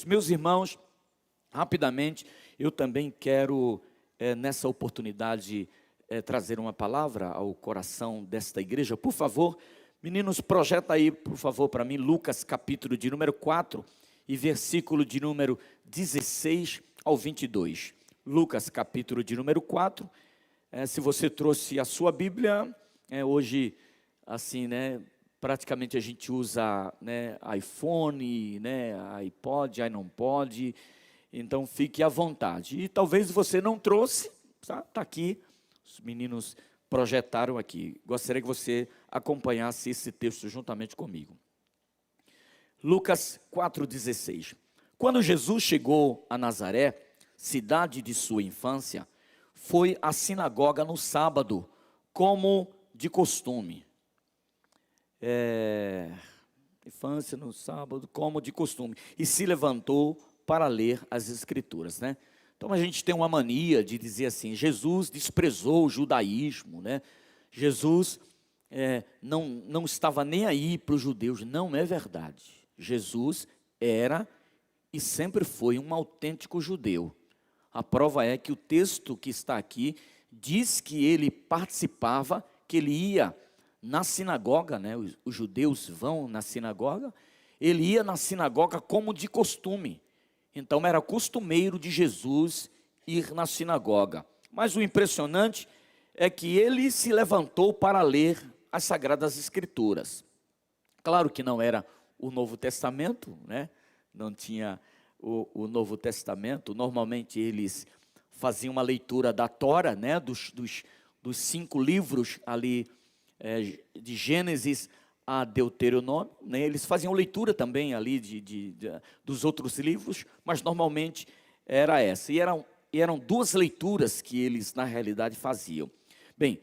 Meus irmãos, rapidamente, eu também quero, nessa oportunidade, trazer uma palavra ao coração desta igreja. Por favor, meninos, projeta aí, por favor, para mim, Lucas capítulo de número 4 e versículo de número 16 ao 22. Lucas capítulo de número 4, se você trouxe a sua Bíblia, hoje, assim, né, praticamente a gente usa, né, iPhone, né, iPod, iPod, então fique à vontade. E talvez você não trouxe, tá aqui, os meninos projetaram aqui. Gostaria que você acompanhasse esse texto juntamente comigo. Lucas 4,16. Quando Jesus chegou a Nazaré, cidade de sua infância, foi à sinagoga no sábado, como de costume. Infância no sábado, como de costume, e se levantou para ler as escrituras, né? Então a gente tem uma mania de dizer assim, Jesus desprezou o judaísmo, né? Jesus não estava nem aí para os judeus. Não é verdade. Jesus era e sempre foi um autêntico judeu. A prova é que o texto que está aqui diz que ele participava, que ele ia na sinagoga, né? Os judeus vão na sinagoga, ele ia na sinagoga como de costume. Então era costumeiro de Jesus ir na sinagoga. Mas o impressionante é que ele se levantou para ler as Sagradas Escrituras. Claro que não era o Novo Testamento, né? Não tinha o Novo Testamento. Normalmente eles faziam uma leitura da Tora, né? Dos 5 livros ali, de Gênesis a Deuteronômio, né? Eles faziam leitura também ali dos outros livros, mas normalmente era essa. E eram 2 leituras que eles na realidade faziam. Bem,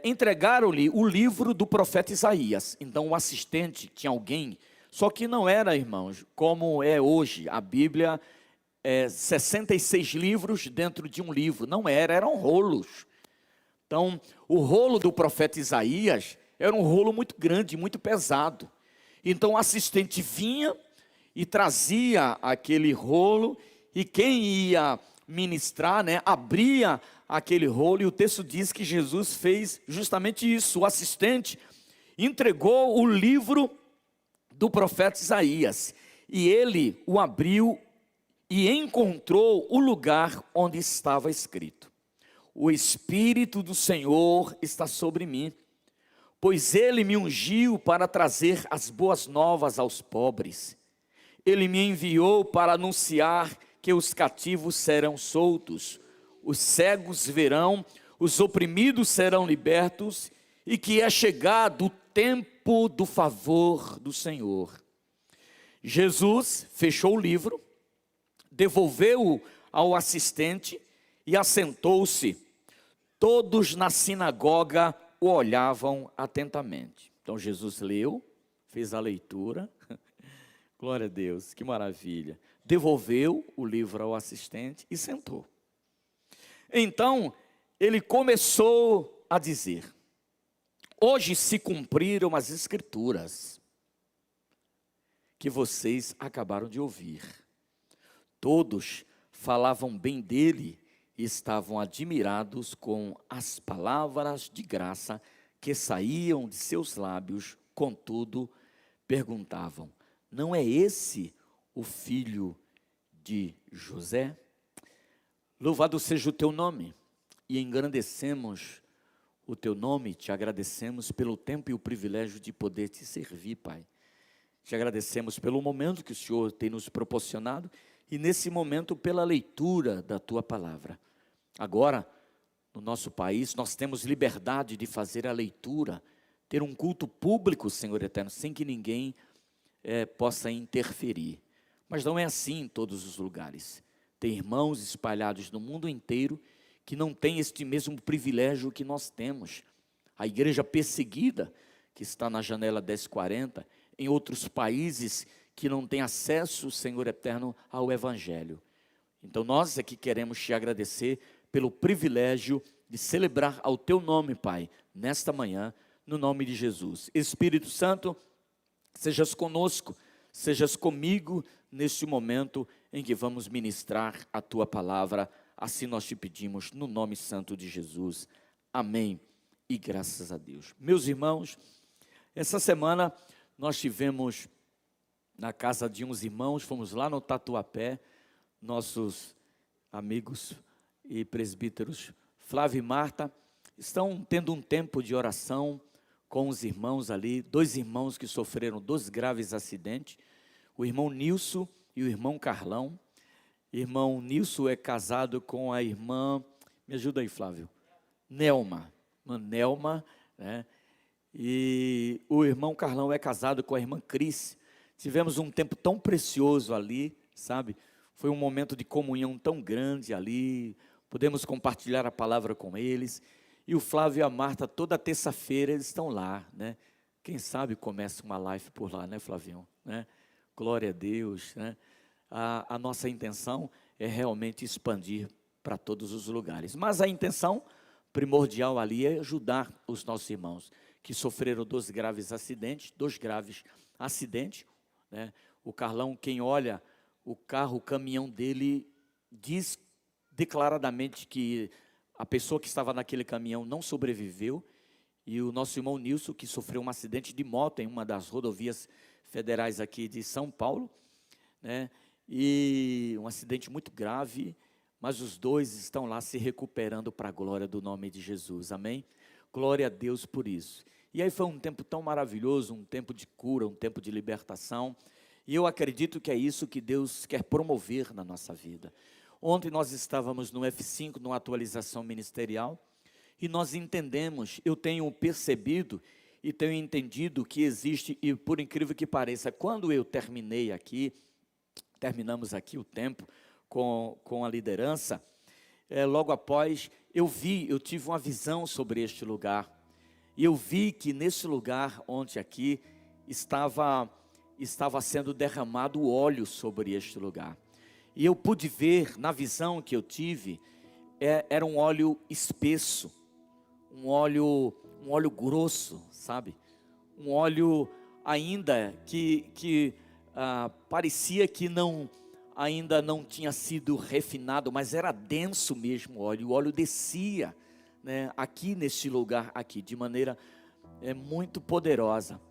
entregaram-lhe o livro do profeta Isaías. Então o assistente tinha alguém, só que não era, irmãos, como é hoje, a Bíblia 66 livros dentro de um livro. Não eram rolos. Então, o rolo do profeta Isaías era um rolo muito grande, muito pesado. Então, o assistente vinha e trazia aquele rolo, e quem ia ministrar, né, abria aquele rolo, e o texto diz que Jesus fez justamente isso. O assistente entregou o livro do profeta Isaías, e ele o abriu e encontrou o lugar onde estava escrito: o Espírito do Senhor está sobre mim, pois Ele me ungiu para trazer as boas novas aos pobres. Ele me enviou para anunciar que os cativos serão soltos, os cegos verão, os oprimidos serão libertos, e que é chegado o tempo do favor do Senhor. Jesus fechou o livro, devolveu-o ao assistente e assentou-se. Todos na sinagoga o olhavam atentamente. Então Jesus leu, fez a leitura, glória a Deus, que maravilha. Devolveu o livro ao assistente e sentou. Então ele começou a dizer: hoje se cumpriram as escrituras que vocês acabaram de ouvir. Todos falavam bem dele e estavam admirados com as palavras de graça que saíam de seus lábios. Contudo, perguntavam: não é esse o filho de José? Louvado seja o teu nome, e engrandecemos o teu nome, te agradecemos pelo tempo e o privilégio de poder te servir, Pai. Te agradecemos pelo momento que o Senhor tem nos proporcionado, e nesse momento pela leitura da tua palavra. Agora, no nosso país, nós temos liberdade de fazer a leitura, ter um culto público, Senhor eterno, sem que ninguém possa interferir. Mas não é assim em todos os lugares. Tem irmãos espalhados no mundo inteiro que não têm este mesmo privilégio que nós temos. A igreja perseguida, que está na janela 1040, em outros países que não têm acesso, Senhor eterno, ao Evangelho. Então nós aqui queremos te agradecer pelo privilégio de celebrar ao teu nome, Pai, nesta manhã, no nome de Jesus. Espírito Santo, sejas conosco, sejas comigo neste momento em que vamos ministrar a tua palavra. Assim nós te pedimos, no nome santo de Jesus. Amém. E graças a Deus. Meus irmãos, essa semana nós tivemos na casa de uns irmãos, fomos lá no Tatuapé, nossos amigos e presbíteros Flávio e Marta estão tendo um tempo de oração com os irmãos ali, 2 irmãos que sofreram 2 graves acidentes, o irmão Nilson e o irmão Carlão. Irmão Nilson é casado com a irmã, me ajuda aí, Flávio, Nelma, né? E o irmão Carlão é casado com a irmã Cris. Tivemos um tempo tão precioso ali, sabe? Foi um momento de comunhão tão grande ali, podemos compartilhar a palavra com eles. E o Flávio e a Marta, toda terça-feira eles estão lá, né? Quem sabe começa uma live por lá, né, Flavião? Né? Glória a Deus, né? A nossa intenção é realmente expandir para todos os lugares. Mas a intenção primordial ali é ajudar os nossos irmãos que sofreram 2 graves acidentes, né? O Carlão, quem olha o carro, o caminhão dele, diz declaradamente que a pessoa que estava naquele caminhão não sobreviveu. E o nosso irmão Nilson, que sofreu um acidente de moto em uma das rodovias federais aqui de São Paulo, né? E um acidente muito grave, mas os 2 estão lá se recuperando para a glória do nome de Jesus, amém? Glória a Deus por isso. E aí foi um tempo tão maravilhoso, um tempo de cura, um tempo de libertação, e eu acredito que é isso que Deus quer promover na nossa vida. Ontem nós estávamos no F5, numa atualização ministerial, e nós entendemos, eu tenho percebido e tenho entendido que existe, e por incrível que pareça, quando eu terminamos aqui o tempo com a liderança, logo após eu tive uma visão sobre este lugar, e eu vi que nesse lugar onde aqui estava sendo derramado óleo sobre este lugar, e eu pude ver, na visão que eu tive, era um óleo espesso, um óleo grosso, sabe? Um óleo ainda que parecia que ainda não tinha sido refinado, mas era denso mesmo o óleo descia, né, aqui neste lugar aqui, de maneira muito poderosa.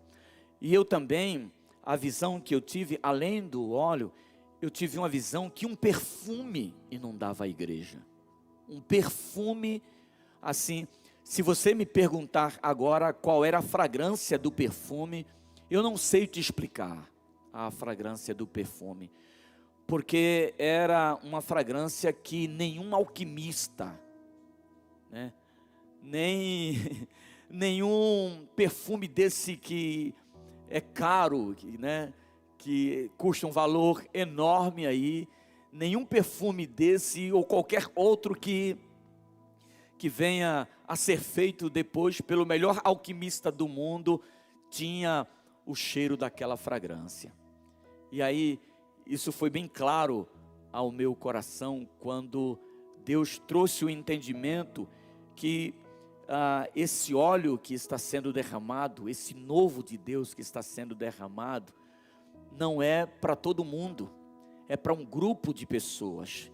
E eu também, a visão que eu tive, além do óleo, eu tive uma visão que um perfume inundava a igreja, um perfume assim. Se você me perguntar agora qual era a fragrância do perfume, eu não sei te explicar a fragrância do perfume, porque era uma fragrância que nenhum alquimista, né, nenhum perfume desse que é caro, né, que custa um valor enorme aí, nenhum perfume desse ou qualquer outro que venha a ser feito depois pelo melhor alquimista do mundo, tinha o cheiro daquela fragrância. E aí, isso foi bem claro ao meu coração, quando Deus trouxe o entendimento que esse óleo que está sendo derramado, esse novo de Deus que está sendo derramado, não é para todo mundo, é para um grupo de pessoas.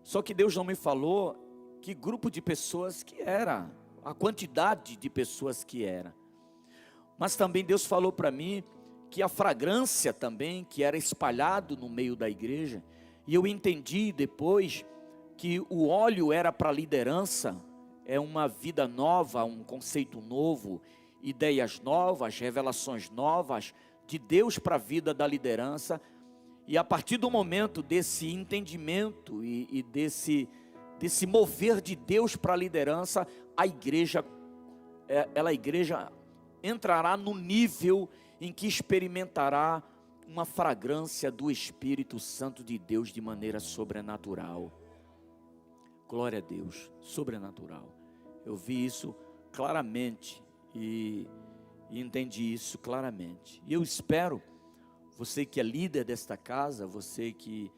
Só que Deus não me falou que grupo de pessoas que era, a quantidade de pessoas que era. Mas também Deus falou para mim que a fragrância também, que era espalhado no meio da igreja, e eu entendi depois que o óleo era para liderança, é uma vida nova, um conceito novo, ideias novas, revelações novas de Deus para a vida da liderança. E a partir do momento desse entendimento e desse mover de Deus para a liderança, a igreja entrará no nível em que experimentará uma fragrância do Espírito Santo de Deus de maneira sobrenatural. Glória a Deus, sobrenatural. Eu vi isso claramente e entendi isso claramente. E eu espero, você que é líder desta casa, você que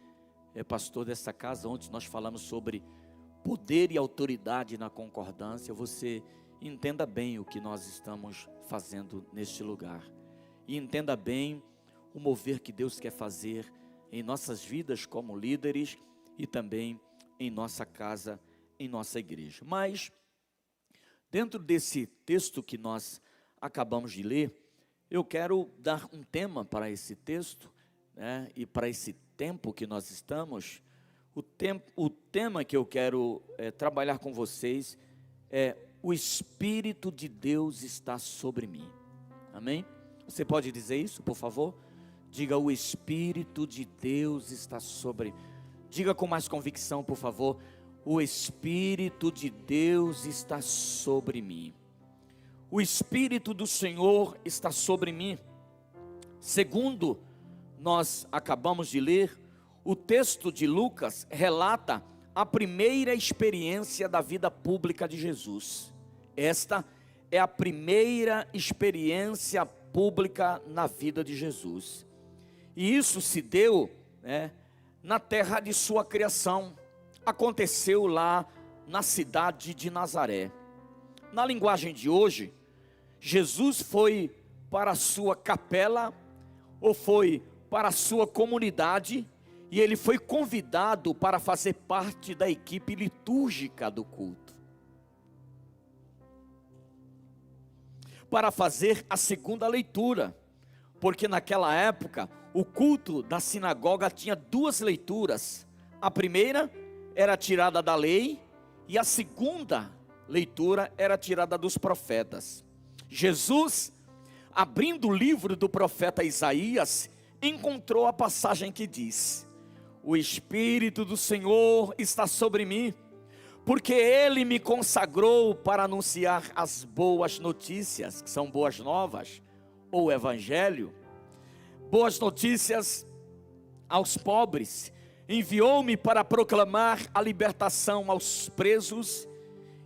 é pastor desta casa, onde nós falamos sobre poder e autoridade na concordância, você entenda bem o que nós estamos fazendo neste lugar. E entenda bem o mover que Deus quer fazer em nossas vidas como líderes e também em nossa casa, em nossa igreja. Mas, dentro desse texto que nós acabamos de ler, eu quero dar um tema para esse texto, né, e para esse tempo que nós estamos. O tema que eu quero trabalhar com vocês é: o Espírito de Deus está sobre mim. Amém? Você pode dizer isso, por favor? Diga: o Espírito de Deus está sobre. Diga com mais convicção, por favor: o Espírito de Deus está sobre mim. O Espírito do Senhor está sobre mim. Segundo nós acabamos de ler, o texto de Lucas relata a primeira experiência da vida pública de Jesus. Esta é a primeira experiência pública na vida de Jesus. E isso se deu, na terra de sua criação. Aconteceu lá na cidade de Nazaré. Na linguagem de hoje, Jesus foi para a sua capela, ou foi para a sua comunidade, e ele foi convidado para fazer parte da equipe litúrgica do culto, para fazer a segunda leitura, porque naquela época o culto da sinagoga tinha duas leituras. A primeira era tirada da lei e a segunda leitura era tirada dos profetas. Jesus, abrindo o livro do profeta Isaías, encontrou a passagem que diz: o Espírito do Senhor está sobre mim, porque Ele me consagrou para anunciar as boas notícias, que são boas novas, ou evangelho, boas notícias aos pobres. Enviou-me para proclamar a libertação aos presos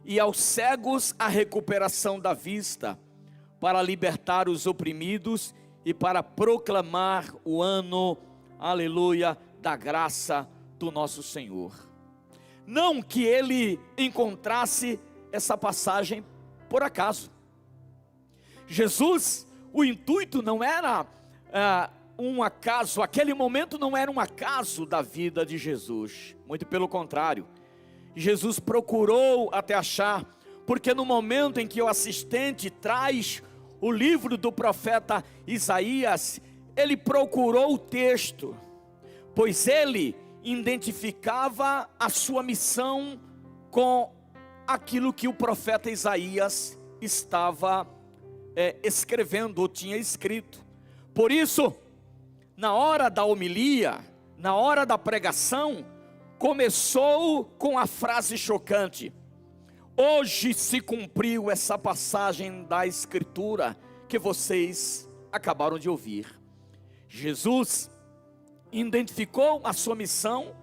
e aos cegos a recuperação da vista, para libertar os oprimidos e para proclamar o ano, aleluia, da graça do nosso Senhor. Não que ele encontrasse essa passagem por acaso. Jesus, o intuito não era um acaso, aquele momento não era um acaso da vida de Jesus, muito pelo contrário. Jesus procurou até achar, porque no momento em que o assistente traz o livro do profeta Isaías, ele procurou o texto, pois ele identificava a sua missão com aquilo que o profeta Isaías estava escrevendo, ou tinha escrito. Por isso, na hora da homilia, na hora da pregação, começou com a frase chocante: hoje se cumpriu essa passagem da Escritura que vocês acabaram de ouvir. Jesus identificou a sua missão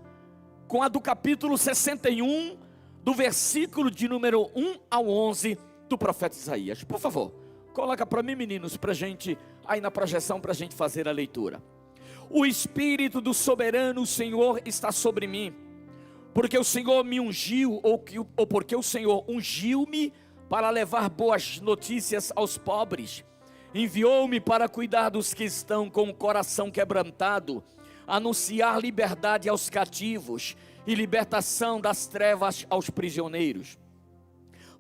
com a do capítulo 61, do versículo de número 1 ao 11 do profeta Isaías. Por favor, coloca para mim, meninos, para a gente, aí na projeção, para a gente fazer a leitura. O Espírito do soberano Senhor está sobre mim, porque o Senhor me ungiu, ou porque o Senhor ungiu-me para levar boas notícias aos pobres. Enviou-me para cuidar dos que estão com o coração quebrantado, anunciar liberdade aos cativos e libertação das trevas aos prisioneiros,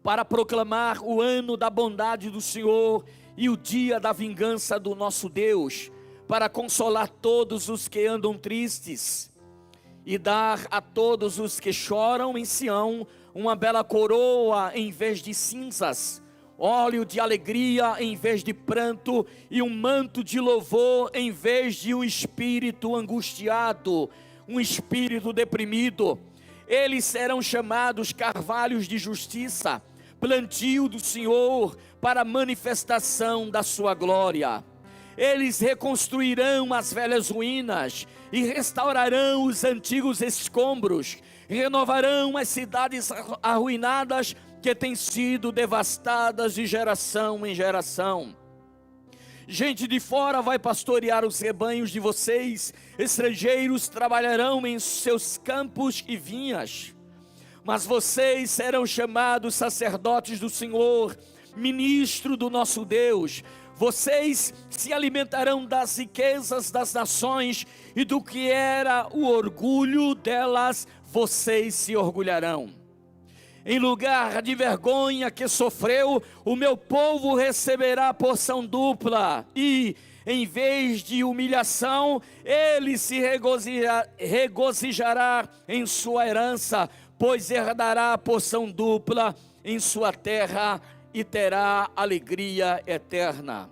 para proclamar o ano da bondade do Senhor e o dia da vingança do nosso Deus, para consolar todos os que andam tristes e dar a todos os que choram em Sião uma bela coroa em vez de cinzas, óleo de alegria em vez de pranto, e um manto de louvor em vez de um espírito angustiado, um espírito deprimido. Eles serão chamados carvalhos de justiça, plantio do Senhor para manifestação da sua glória. Eles reconstruirão as velhas ruínas e restaurarão os antigos escombros, renovarão as cidades arruinadas que têm sido devastadas de geração em geração. Gente de fora vai pastorear os rebanhos de vocês, estrangeiros trabalharão em seus campos e vinhas, mas vocês serão chamados sacerdotes do Senhor, ministro do nosso Deus. Vocês se alimentarão das riquezas das nações, e do que era o orgulho delas, vocês se orgulharão. Em lugar de vergonha que sofreu, o meu povo receberá porção dupla, e em vez de humilhação, ele se regozijará em sua herança, pois herdará a porção dupla em sua terra e terá alegria eterna.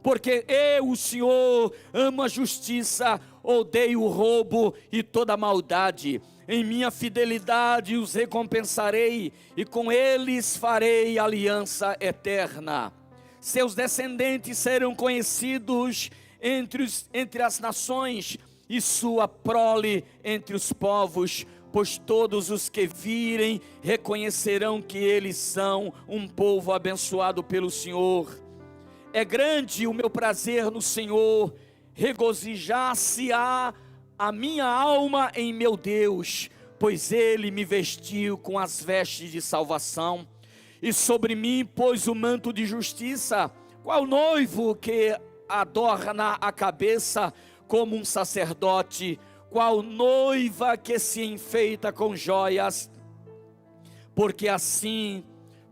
Porque eu, o Senhor, amo a justiça, odeio o roubo e toda maldade. Em minha fidelidade os recompensarei, e com eles farei aliança eterna. Seus descendentes serão conhecidos entre as nações, e sua prole entre os povos, pois todos os que virem reconhecerão que eles são um povo abençoado pelo Senhor. É grande o meu prazer no Senhor, regozijar-se-á a minha alma em meu Deus, pois Ele me vestiu com as vestes de salvação, e sobre mim pôs o manto de justiça, qual noivo que adorna a cabeça como um sacerdote, qual noiva que se enfeita com joias. Porque assim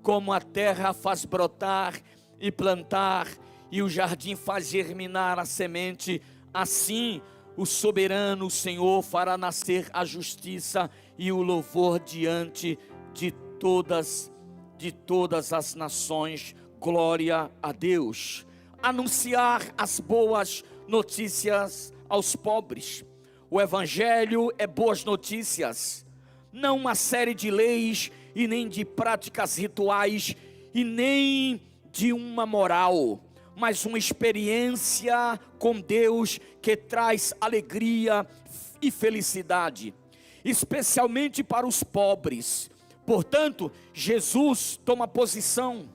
como a terra faz brotar e plantar, e o jardim faz germinar a semente, assim o soberano Senhor fará nascer a justiça e o louvor diante de todas as nações. Glória a Deus. Anunciar as boas notícias aos pobres. O Evangelho é boas notícias, não uma série de leis e nem de práticas rituais e nem de uma moral, mas uma experiência com Deus que traz alegria e felicidade, especialmente para os pobres. Portanto, Jesus toma posição,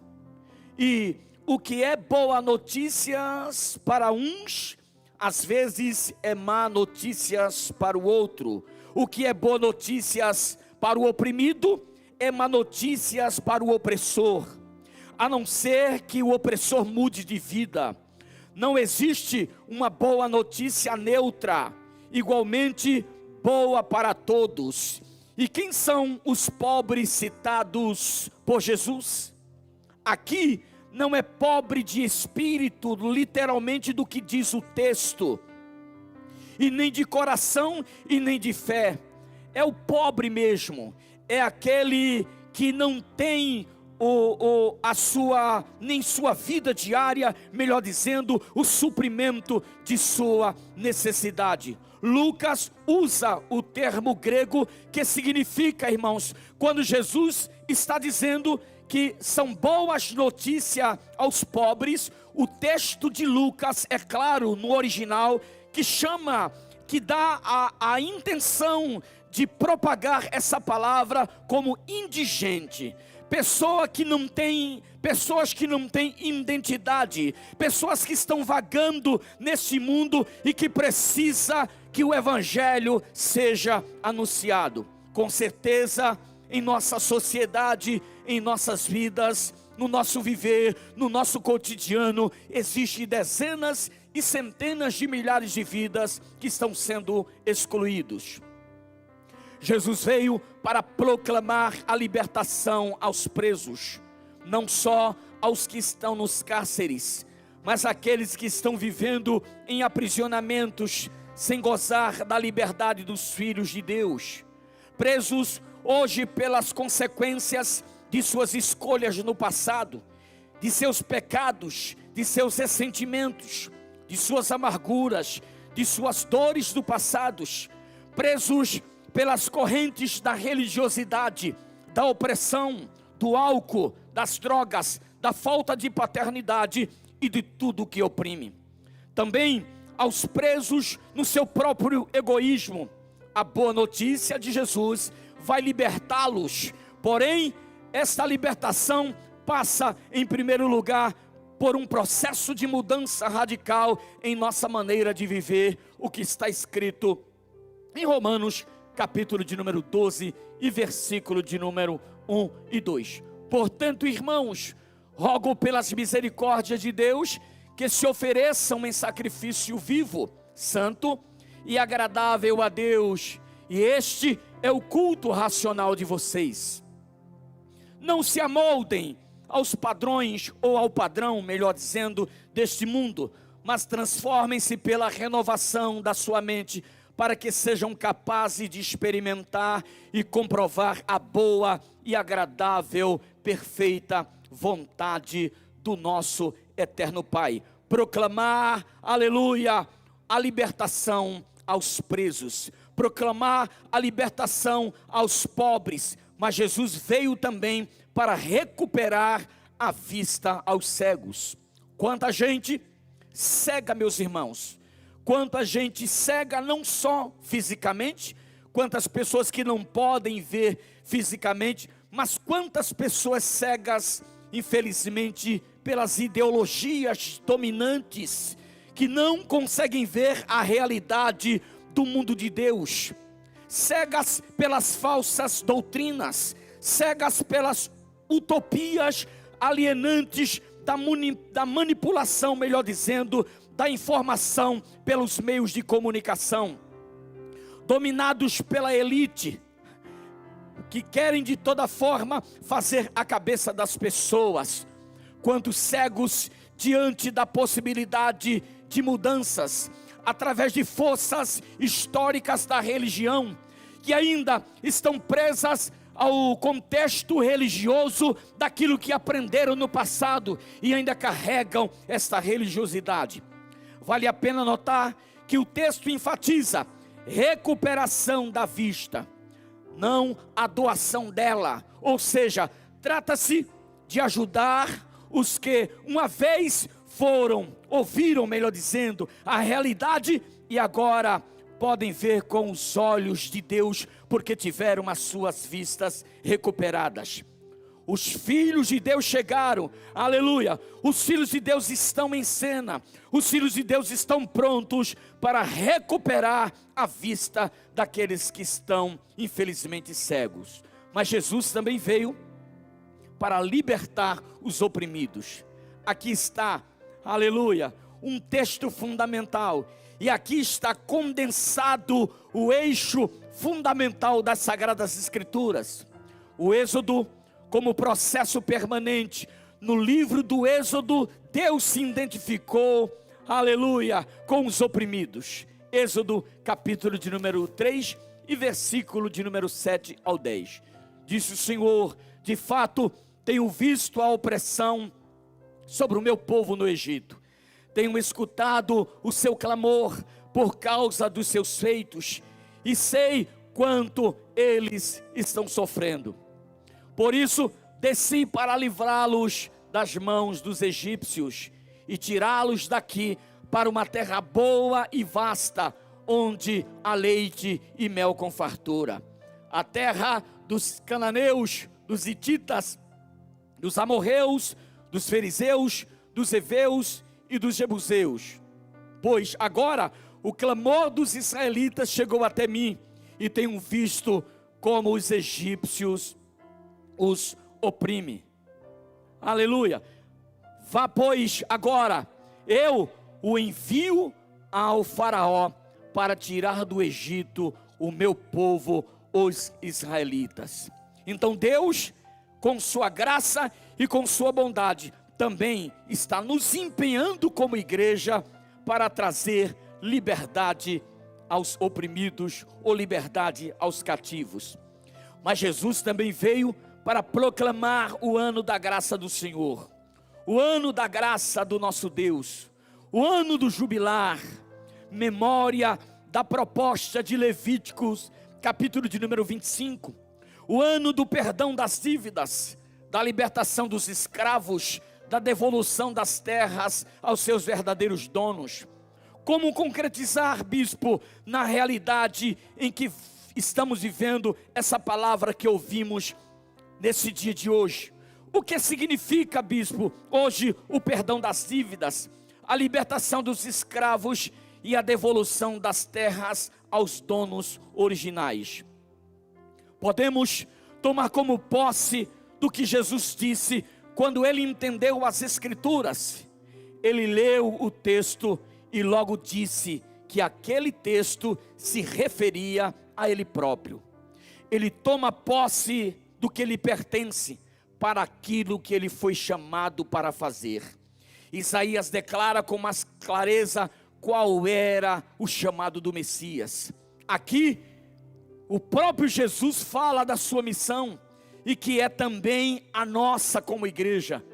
e o que é boa notícias para uns, às vezes é má notícias para o outro. O que é boa notícias para o oprimido, é má notícias para o opressor. A não ser que o opressor mude de vida, não existe uma boa notícia neutra, igualmente boa para todos. E quem são os pobres citados por Jesus? Aqui não é pobre de espírito, literalmente do que diz o texto, e nem de coração e nem de fé. É o pobre mesmo, é aquele que não tem nem sua vida diária, melhor dizendo, o suprimento de sua necessidade. Lucas usa o termo grego que significa, irmãos, quando Jesus está dizendo que são boas notícias aos pobres, o texto de Lucas é claro no original, que dá a intenção de propagar essa palavra como indigente. Pessoas que não têm identidade, pessoas que estão vagando nesse mundo e que precisa que o Evangelho seja anunciado. Com certeza, em nossa sociedade, em nossas vidas, no nosso viver, no nosso cotidiano, existem dezenas e centenas de milhares de vidas que estão sendo excluídos. Jesus veio para proclamar a libertação aos presos, não só aos que estão nos cárceres, mas aqueles que estão vivendo em aprisionamentos, sem gozar da liberdade dos filhos de Deus, presos hoje pelas consequências de suas escolhas no passado, de seus pecados, de seus ressentimentos, de suas amarguras, de suas dores do passado, presos pelas correntes da religiosidade, da opressão, do álcool, das drogas, da falta de paternidade e de tudo que oprime. Também aos presos no seu próprio egoísmo, a boa notícia de Jesus vai libertá-los. Porém, esta libertação passa em primeiro lugar por um processo de mudança radical em nossa maneira de viver, o que está escrito em Romanos capítulo de número 12 e versículo de número 1 e 2. Portanto, irmãos, rogo pelas misericórdias de Deus que se ofereçam em sacrifício vivo, santo e agradável a Deus, e este é o culto racional de vocês. Não se amoldem aos padrões, ou ao padrão, melhor dizendo, deste mundo, mas transformem-se pela renovação da sua mente, para que sejam capazes de experimentar e comprovar a boa e agradável, perfeita vontade do nosso eterno Pai. Proclamar, aleluia, a libertação aos presos, proclamar a libertação aos pobres, mas Jesus veio também para recuperar a vista aos cegos. Quanta gente cega, meus irmãos, quanta gente cega não só fisicamente, quantas pessoas que não podem ver fisicamente, mas quantas pessoas cegas, infelizmente, pelas ideologias dominantes, que não conseguem ver a realidade do mundo de Deus, cegas pelas falsas doutrinas, cegas pelas utopias alienantes da manipulação, melhor dizendo, da informação pelos meios de comunicação, dominados pela elite, que querem de toda forma fazer a cabeça das pessoas. Quantos cegos diante da possibilidade de mudanças, através de forças históricas da religião, que ainda estão presas ao contexto religioso daquilo que aprenderam no passado e ainda carregam esta religiosidade. Vale a pena notar que o texto enfatiza recuperação da vista, não a doação dela, ou trata-se de ajudar os que uma vez ouviram, melhor dizendo, a realidade e agora podem ver com os olhos de Deus, porque tiveram as suas vistas recuperadas. Os filhos de Deus chegaram, aleluia, os filhos de Deus estão em cena, os filhos de Deus estão prontos para recuperar a vista daqueles que estão infelizmente cegos. Mas Jesus também veio para libertar os oprimidos. Aqui está, aleluia, um texto fundamental, e aqui está condensado o eixo fundamental das Sagradas Escrituras. O Êxodo como processo permanente. No livro do Êxodo, Deus se identificou, aleluia, com os oprimidos. Êxodo capítulo de número 3 e versículo de número 7 ao 10. Disse o Senhor: de fato tenho visto a opressão sobre o meu povo no Egito, tenho escutado o seu clamor por causa dos seus feitos, e sei quanto eles estão sofrendo. Por isso desci para livrá-los das mãos dos egípcios, e tirá-los daqui para uma terra boa e vasta, onde há leite e mel com fartura, a terra dos cananeus, dos hititas, dos amorreus, dos fariseus, dos heveus e dos jebuseus. Pois agora o clamor dos israelitas chegou até mim, e tenho visto como os egípcios os oprime. Aleluia. Vá, pois, agora, eu o envio ao faraó para tirar do Egito o meu povo, os israelitas. Então Deus, com sua graça e com sua bondade, também está nos empenhando como igreja para trazer liberdade aos oprimidos, ou liberdade aos cativos. Mas Jesus também veio para proclamar o ano da graça do Senhor, o ano da graça do nosso Deus, o ano do jubilar, memória da proposta de Levíticos, capítulo de número 25, o ano do perdão das dívidas, da libertação dos escravos, da devolução das terras aos seus verdadeiros donos. Como concretizar, bispo, na realidade em que estamos vivendo essa palavra que ouvimos nesse dia de hoje? O que significa, bispo, hoje o perdão das dívidas, a libertação dos escravos e a devolução das terras aos donos originais? Podemos tomar como posse do que Jesus disse: quando ele entendeu as Escrituras, ele leu o texto e logo disse que aquele texto se referia a ele próprio. Ele toma posse do que lhe pertence para aquilo que ele foi chamado para fazer. Isaías declara com mais clareza qual era o chamado do Messias. Aqui, o próprio Jesus fala da sua missão, e que é também a nossa como igreja,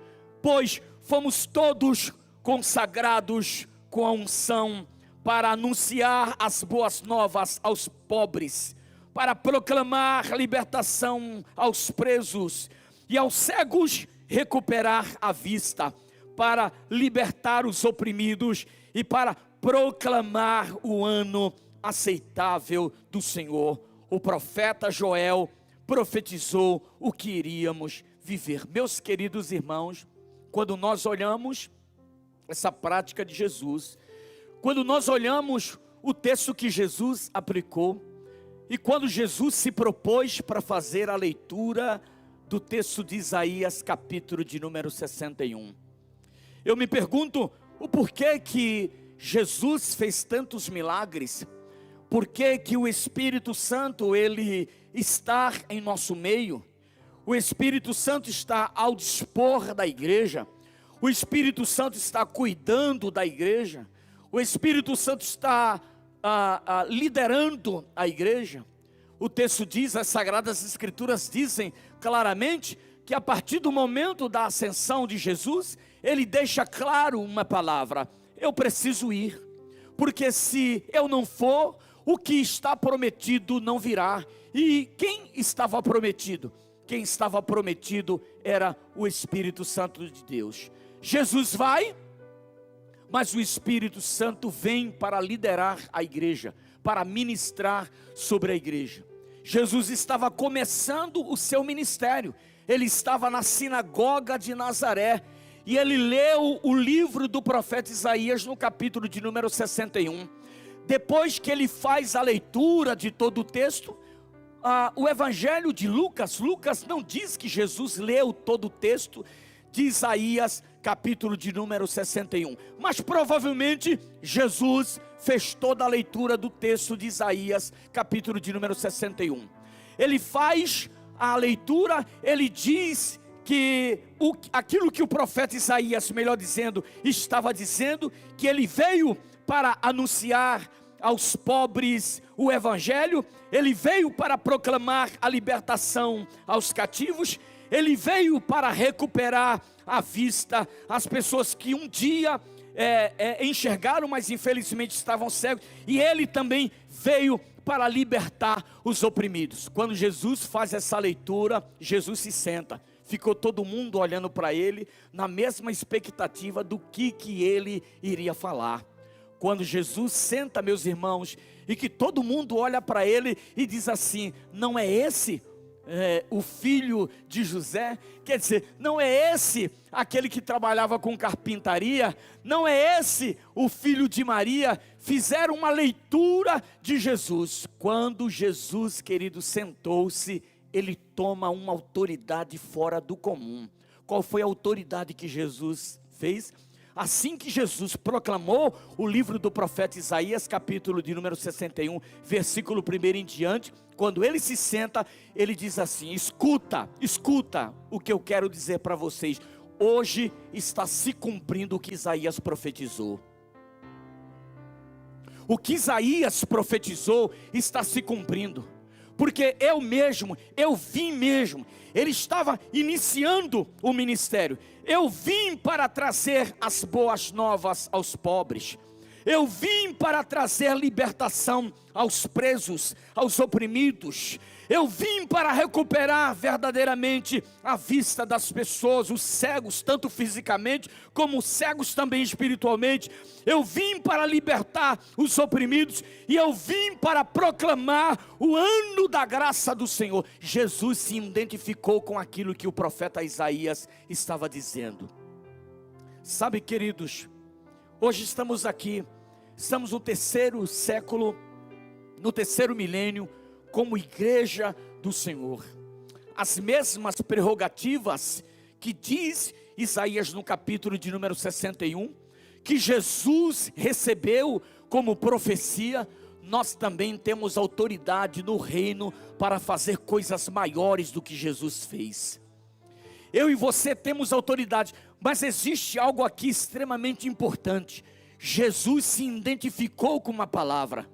pois fomos todos consagrados com a unção para anunciar as boas novas aos pobres, para proclamar libertação aos presos, e aos cegos recuperar a vista, para libertar os oprimidos, e para proclamar o ano aceitável do Senhor. O profeta Joel profetizou o que iríamos viver. Meus queridos irmãos, quando nós olhamos essa prática de Jesus, quando nós olhamos o texto que Jesus aplicou, e quando Jesus se propôs para fazer a leitura do texto de Isaías, capítulo de número 61, eu me pergunto o porquê que Jesus fez tantos milagres, porquê que o Espírito Santo, ele está em nosso meio, o Espírito Santo está ao dispor da igreja, o Espírito Santo está cuidando da igreja, o Espírito Santo está liderando a igreja. O texto diz, as Sagradas Escrituras dizem claramente que a partir do momento da ascensão de Jesus, ele deixa claro uma palavra: eu preciso ir, porque se eu não for, o que está prometido não virá. E quem estava prometido? Quem estava prometido era o Espírito Santo de Deus. Jesus vai, mas o Espírito Santo vem para liderar a igreja, para ministrar sobre a igreja. Jesus estava começando o seu ministério, ele estava na sinagoga de Nazaré, e ele leu o livro do profeta Isaías no capítulo de número 61, depois que ele faz a leitura de todo o texto, o evangelho de Lucas não diz que Jesus leu todo o texto de Isaías, capítulo de número 61, mas provavelmente Jesus fez toda a leitura do texto de Isaías, capítulo de número 61, ele faz a leitura, ele diz que aquilo que o profeta Isaías, melhor dizendo, estava dizendo, que ele veio para anunciar aos pobres o evangelho, ele veio para proclamar a libertação aos cativos, ele veio para recuperar a vista às pessoas que um dia enxergaram, mas infelizmente estavam cegos, e ele também veio para libertar os oprimidos. Quando Jesus faz essa leitura, Jesus se senta, ficou todo mundo olhando para ele, na mesma expectativa do que ele iria falar. Quando Jesus senta, meus irmãos, e que todo mundo olha para ele e diz assim: não é esse o filho de José? Quer dizer, não é esse aquele que trabalhava com carpintaria? Não é esse o filho de Maria? Fizeram uma leitura de Jesus. Quando Jesus, querido, sentou-se, ele toma uma autoridade fora do comum. Qual foi a autoridade que Jesus fez? Assim que Jesus proclamou o livro do profeta Isaías, capítulo de número 61, versículo 1 em diante, quando ele se senta, ele diz assim: escuta o que eu quero dizer para vocês. Hoje está se cumprindo o que Isaías profetizou. O que Isaías profetizou está se cumprindo, porque eu vim mesmo, ele estava iniciando o ministério, eu vim para trazer as boas novas aos pobres, eu vim para trazer libertação aos presos, aos oprimidos, eu vim para recuperar verdadeiramente a vista das pessoas, os cegos, tanto fisicamente, como os cegos também espiritualmente. Eu vim para libertar os oprimidos, e eu vim para proclamar o ano da graça do Senhor. Jesus se identificou com aquilo que o profeta Isaías estava dizendo. Sabe, queridos, hoje estamos aqui, estamos no terceiro século, no terceiro milênio, como igreja do Senhor. As mesmas prerrogativas que diz Isaías no capítulo de número 61, que Jesus recebeu como profecia, nós também temos autoridade no reino para fazer coisas maiores do que Jesus fez. Eu e você temos autoridade, mas existe algo aqui extremamente importante. Jesus se identificou com uma palavra,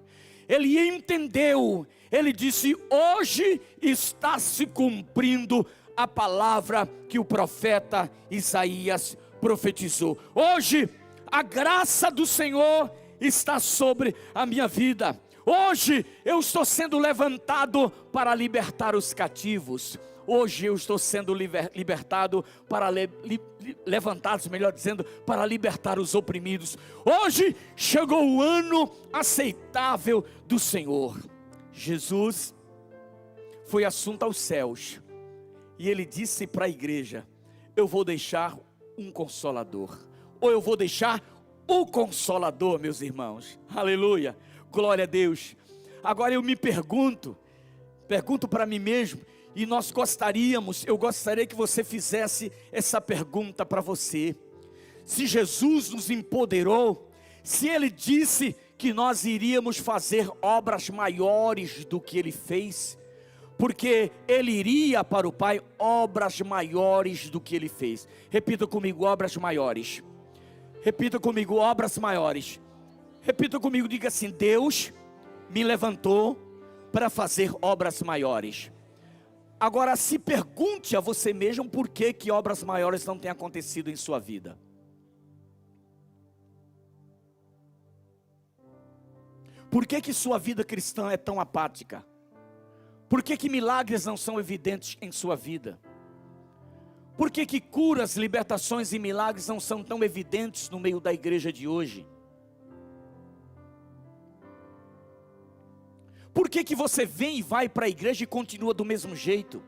ele entendeu, ele disse: hoje está se cumprindo a palavra que o profeta Isaías profetizou. Hoje a graça do Senhor está sobre a minha vida. Hoje eu estou sendo levantado para libertar os cativos. Hoje eu estou sendo libertado para levantados, melhor dizendo, para libertar os oprimidos. Hoje chegou o ano aceitável do Senhor. Jesus foi assunto aos céus e ele disse para a igreja: eu vou deixar um consolador, ou eu vou deixar o Consolador, meus irmãos. Aleluia, glória a Deus. Agora eu me pergunto para mim mesmo, e eu gostaria que você fizesse essa pergunta para você: se Jesus nos empoderou, se Ele disse que nós iríamos fazer obras maiores do que Ele fez, porque Ele iria para o Pai, obras maiores do que Ele fez. Repita comigo: obras maiores. Repita comigo: obras maiores. Repita comigo, diga assim: Deus me levantou para fazer obras maiores. Agora se pergunte a você mesmo por que obras maiores não têm acontecido em sua vida. Por que sua vida cristã é tão apática? Por que milagres não são evidentes em sua vida? Por que curas, libertações e milagres não são tão evidentes no meio da igreja de hoje? Por que você vem e vai para a igreja e continua do mesmo jeito?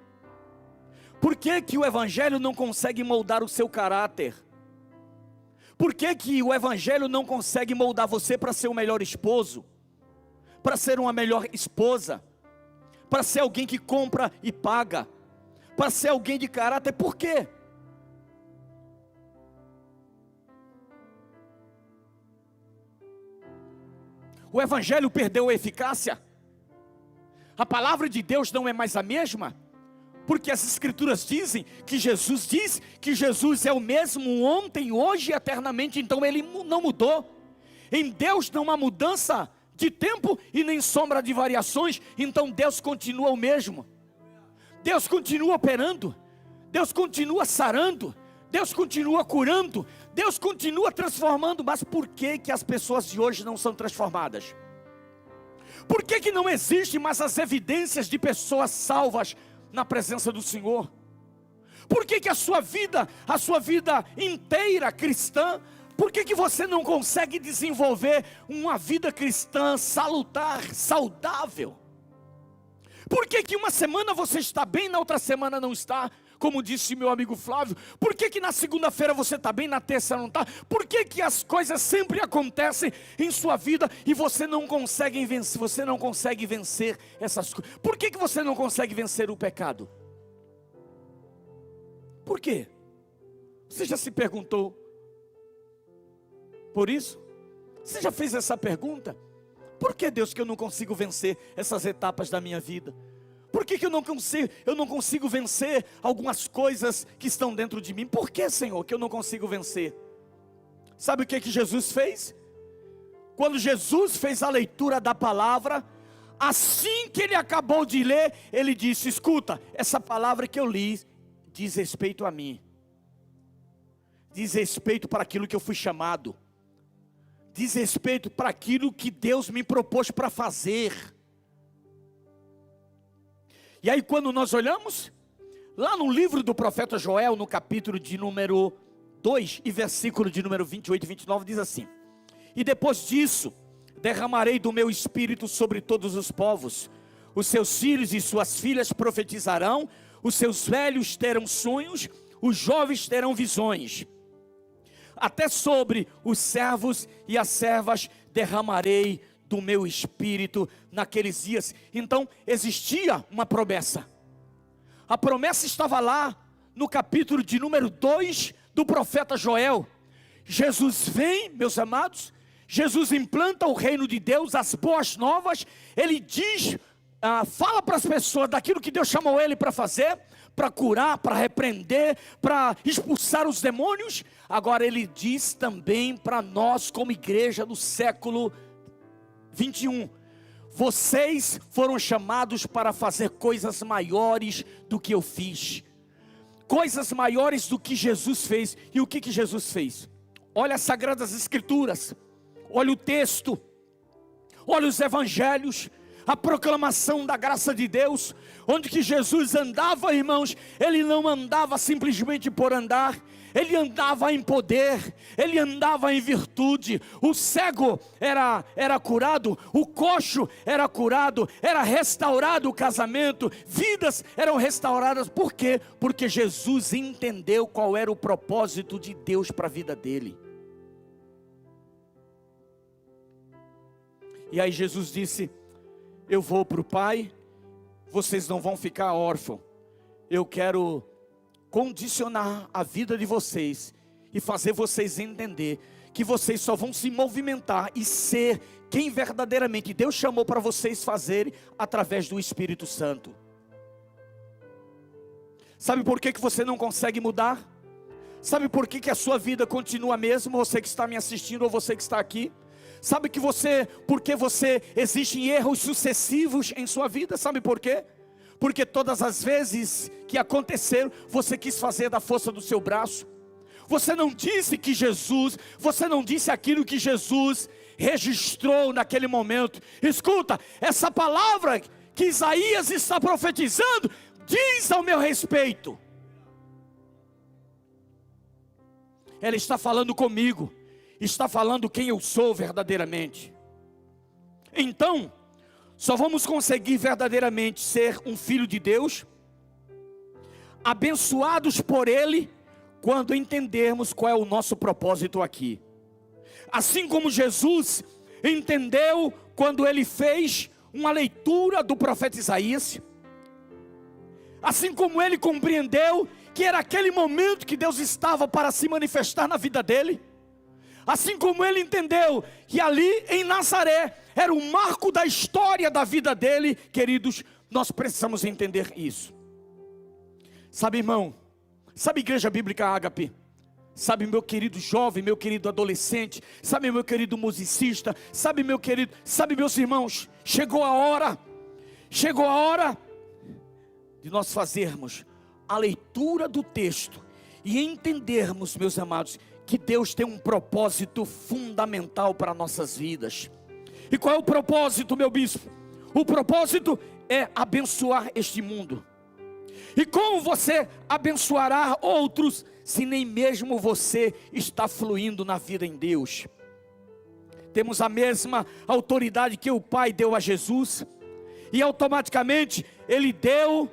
Por que o evangelho não consegue moldar o seu caráter? Por que o evangelho não consegue moldar você para ser o melhor esposo? Para ser uma melhor esposa? Para ser alguém que compra e paga? Para ser alguém de caráter? Por quê? O evangelho perdeu a eficácia? A palavra de Deus não é mais a mesma? Porque as escrituras dizem que Jesus diz que Jesus é o mesmo ontem, hoje e eternamente. Então Ele não mudou. Em Deus não há mudança de tempo e nem sombra de variações. Então Deus continua o mesmo. Deus continua operando, Deus continua sarando, Deus continua curando, Deus continua transformando. Mas por que as pessoas de hoje não são transformadas? Por que não existe mais as evidências de pessoas salvas na presença do Senhor? Por que a sua vida inteira cristã, por que você não consegue desenvolver uma vida cristã salutar, saudável? Por que uma semana você está bem, na outra semana não está? Como disse meu amigo Flávio, por que na segunda-feira você está bem, na terça não está? Por que as coisas sempre acontecem em sua vida e você não consegue vencer, essas coisas? Por que você não consegue vencer o pecado? Por quê? Você já se perguntou por isso? Você já fez essa pergunta? Por que, Deus, que eu não consigo vencer essas etapas da minha vida? Por que eu não consigo vencer algumas coisas que estão dentro de mim? Por que, Senhor, que eu não consigo vencer? Sabe o que Jesus fez? Quando Jesus fez a leitura da palavra, assim que ele acabou de ler, ele disse: escuta, essa palavra que eu li diz respeito a mim, diz respeito para aquilo que eu fui chamado, diz respeito para aquilo que Deus me propôs para fazer. E aí quando nós olhamos, lá no livro do profeta Joel, no capítulo de número 2, e versículo de número 28 e 29, diz assim: e depois disso, derramarei do meu espírito sobre todos os povos, os seus filhos e suas filhas profetizarão, os seus velhos terão sonhos, os jovens terão visões, até sobre os servos e as servas derramarei do meu espírito naqueles dias. Então existia uma promessa, a promessa estava lá no capítulo de número 2 do profeta Joel. Jesus vem, meus amados, Jesus implanta o reino de Deus, as boas novas. Ele diz, fala para as pessoas daquilo que Deus chamou ele para fazer, para curar, para repreender, para expulsar os demônios. Agora ele diz também para nós, como igreja do século 21, vocês foram chamados para fazer coisas maiores do que eu fiz, coisas maiores do que Jesus fez. E o que Jesus fez? Olha as Sagradas Escrituras, olha o texto, olha os evangelhos, a proclamação da graça de Deus. Onde que Jesus andava, irmãos, ele não andava simplesmente por andar, ele andava em poder, ele andava em virtude. O cego era curado, o coxo era curado, era restaurado o casamento, vidas eram restauradas. Por quê? Porque Jesus entendeu qual era o propósito de Deus para a vida dele. E aí Jesus disse: eu vou para o Pai, vocês não vão ficar órfãos. Eu quero condicionar a vida de vocês e fazer vocês entender que vocês só vão se movimentar e ser quem verdadeiramente Deus chamou para vocês fazerem através do Espírito Santo. Sabe por que você não consegue mudar? Sabe por que a sua vida continua a mesma? Você que está me assistindo ou você que está aqui. Sabe porque existem erros sucessivos em sua vida? Sabe por quê? Porque todas as vezes que aconteceram, você quis fazer da força do seu braço. Você não disse aquilo que Jesus registrou naquele momento. Escuta, essa palavra que Isaías está profetizando, diz ao meu respeito. Ela está falando comigo, está falando quem eu sou verdadeiramente. Então, só vamos conseguir verdadeiramente ser um filho de Deus, abençoados por Ele, quando entendermos qual é o nosso propósito aqui. Assim como Jesus entendeu quando Ele fez uma leitura do profeta Isaías, assim como Ele compreendeu que era aquele momento que Deus estava para se manifestar na vida dele, assim como ele entendeu que ali em Nazaré era o marco da história da vida dele, queridos, nós precisamos entender isso. Sabe, irmão, sabe, Igreja Bíblica Ágape, sabe, meu querido jovem, meu querido adolescente, sabe, meu querido musicista, sabe, meus irmãos, chegou a hora de nós fazermos a leitura do texto e entendermos, meus amados, que Deus tem um propósito fundamental para nossas vidas. E qual é o propósito, meu bispo? O propósito é abençoar este mundo. E como você abençoará outros, se nem mesmo você está fluindo na vida em Deus? Temos a mesma autoridade que o Pai deu a Jesus, e automaticamente Ele deu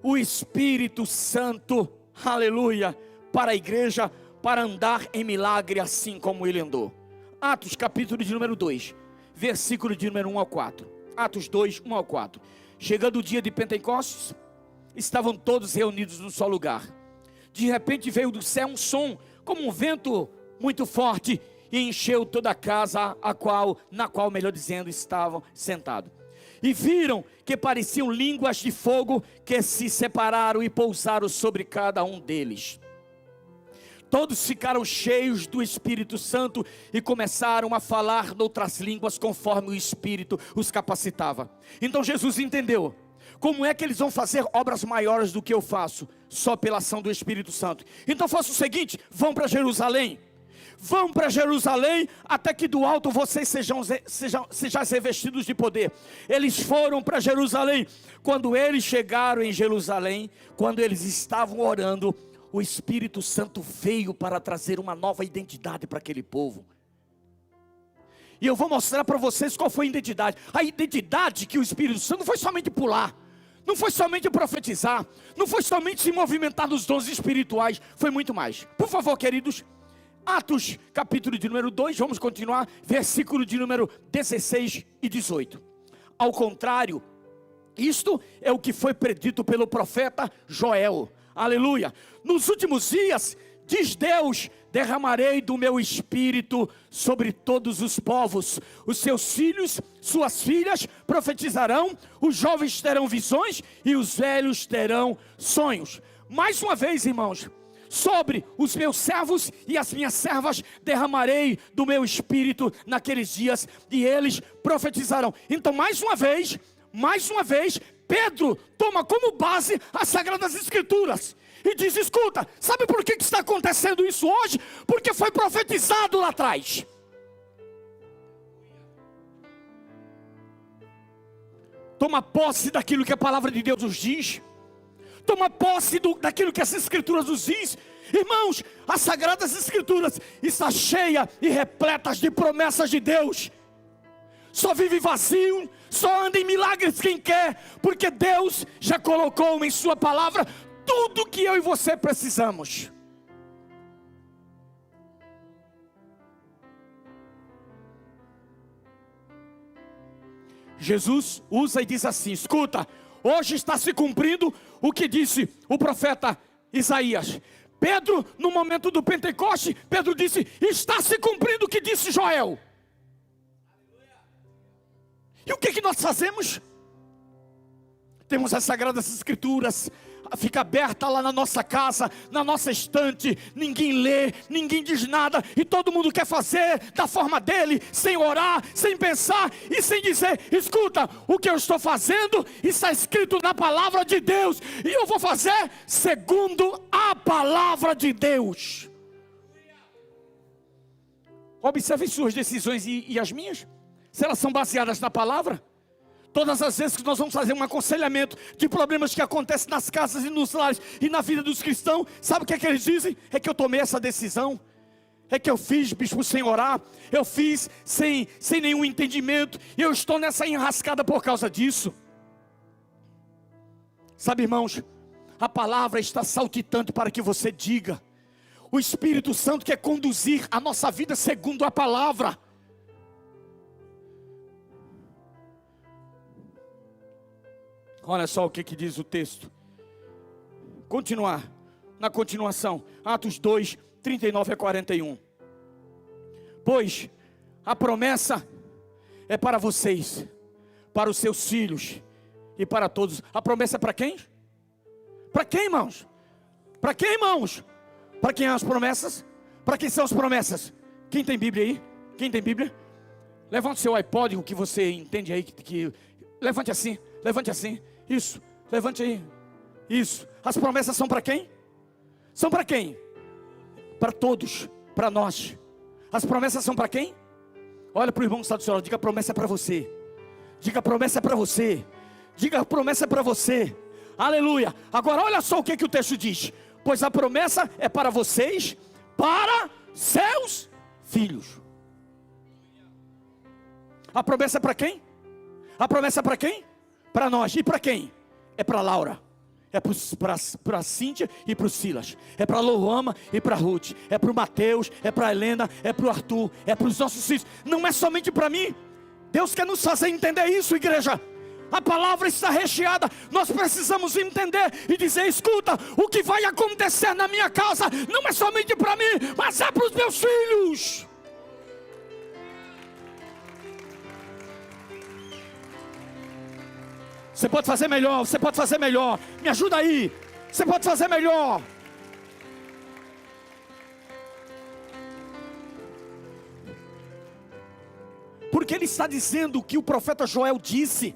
o Espírito Santo, aleluia, para a igreja, para andar em milagre assim como ele andou. Atos capítulo de número 2, versículo de número 1 ao 4. Atos 2, 1 ao 4. Chegando o dia de Pentecostes, estavam todos reunidos num só lugar. De repente veio do céu um som, como um vento muito forte, e encheu toda a casa, na qual, melhor dizendo, estavam sentados. E viram que pareciam línguas de fogo que se separaram e pousaram sobre cada um deles. Todos ficaram cheios do Espírito Santo e começaram a falar noutras línguas conforme o Espírito os capacitava. Então Jesus entendeu, como é que eles vão fazer obras maiores do que eu faço? Só pela ação do Espírito Santo. Então faça o seguinte, vão para Jerusalém. Vão para Jerusalém, até que do alto vocês sejam revestidos de poder. Eles foram para Jerusalém. Quando eles chegaram em Jerusalém, quando eles estavam orando, o Espírito Santo veio para trazer uma nova identidade para aquele povo. E eu vou mostrar para vocês qual foi a identidade. A identidade que o Espírito Santo não foi somente pular, não foi somente profetizar, não foi somente se movimentar nos dons espirituais, foi muito mais. Por favor, queridos, Atos capítulo de número 2, vamos continuar, versículo de número 16 e 18. Ao contrário, Isto é o que foi predito pelo profeta Joel. Aleluia. Nos últimos dias, diz Deus, derramarei do meu espírito sobre todos os povos. Os seus filhos, suas filhas profetizarão, os jovens terão visões e os velhos terão sonhos. Mais uma vez, irmãos, sobre os meus servos e as minhas servas derramarei do meu espírito naqueles dias e eles profetizarão. Então, mais uma vez, Pedro toma como base as Sagradas Escrituras e diz: escuta, sabe por que está acontecendo isso hoje? Porque foi profetizado lá atrás. Toma posse daquilo que a palavra de Deus nos diz. Toma posse daquilo que as Escrituras nos diz. Irmãos, as Sagradas Escrituras está cheia e repletas de promessas de Deus. Só vive vazio, só anda em milagres quem quer, porque Deus já colocou em sua palavra tudo que eu e você precisamos. Jesus usa e diz assim: escuta, hoje está se cumprindo o que disse o profeta Isaías. Pedro, no momento do Pentecoste, Pedro disse: está se cumprindo o que disse Joel. E o que nós fazemos? Temos as Sagradas Escrituras, fica aberta lá na nossa casa, na nossa estante, ninguém lê, ninguém diz nada, e todo mundo quer fazer da forma dele, sem orar, sem pensar, e sem dizer: escuta, o que eu estou fazendo está escrito na palavra de Deus, e eu vou fazer segundo a palavra de Deus. Observe suas decisões e as minhas, se elas são baseadas na palavra. Todas as vezes que nós vamos fazer um aconselhamento de problemas que acontecem nas casas e nos lares e na vida dos cristãos, sabe o que é que eles dizem? É que eu tomei essa decisão, é que eu fiz, bispo, sem orar, eu fiz sem nenhum entendimento, e eu estou nessa enrascada por causa disso. Sabe, irmãos, a palavra está saltitante para que você diga. O Espírito Santo quer conduzir a nossa vida segundo a palavra. Olha só o que diz o texto. Na continuação, Atos 2, 39 a 41. Pois a promessa é para vocês, para os seus filhos e para todos. A promessa é para quem? Para quem, irmãos? Para quem, irmãos? Para quem são as promessas? Para quem são as promessas? Quem tem Bíblia aí? Quem tem Bíblia? Levante seu iPod, o que você entende aí. Levante assim. Isso, levante aí. Isso. As promessas são para quem? São para quem? Para todos, para nós. As promessas são para quem? Olha para o irmão que está do seu lado, diga: a promessa é para você. Diga: a promessa é para você. Diga: a promessa é para você. Aleluia. Agora olha só o que o texto diz. Pois a promessa é para vocês, para seus filhos. A promessa é para quem? A promessa é para quem? Para nós. E para quem? É para Laura, é para a Cíntia e para o Silas, é para a Louama e para a Ruth, é para o Mateus, é para a Helena, é para o Arthur, é para os nossos filhos. Não é somente para mim. Deus quer nos fazer entender isso, igreja. A palavra está recheada. Nós precisamos entender e dizer: escuta, o que vai acontecer na minha casa não é somente para mim, mas é para os meus filhos. Você pode fazer melhor, você pode fazer melhor. Me ajuda aí. Você pode fazer melhor. Porque ele está dizendo o que o profeta Joel disse.